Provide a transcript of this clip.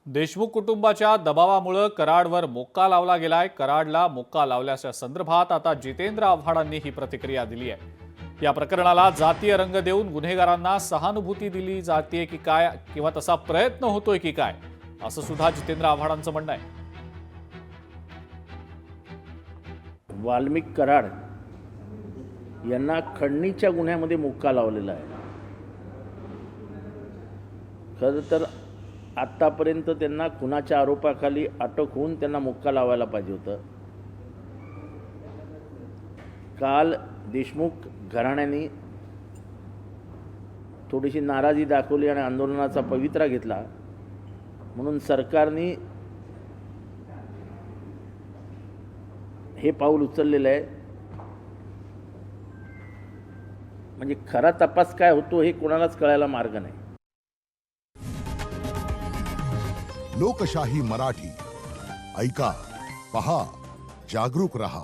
देशमुख कुटुंबाच्या दबावामुळे कराडवर मोक्का लावला गेलाय। कराडला मोक्का लावल्याच्या संदर्भात आता जितेंद्र आव्हाडांनी ही प्रतिक्रिया दिली आहे। या प्रकरणाला जातीय रंग देऊन गुन्हेगारांना सहानुभूती दिली जाते की काय किंवा तसा प्रयत्न होतोय की काय, असं सुद्धा जितेंद्र आव्हाडांचं म्हणणं आहे। वाल्मिक कराड यांना खंडणीच्या गुन्ह्यामध्ये मोक्का लावलेला आहे। खरं तर आत्तापर्यंत त्यांना खुनाच्या आरोपाखाली अटक होऊन त्यांना मोक्का लावायला पाहिजे होतं। काल देशमुख घराण्याने थोडीशी नाराजी दाखवली आणि आंदोलनाचा पवित्रा घेतला, म्हणून सरकारने हे पाऊल उचललेलं आहे। म्हणजे खरा तपास काय होतो हे कोणालाच कळायला मार्ग नाही। लोकशाही मराठी ऐका, पहा, जागरूक रहा।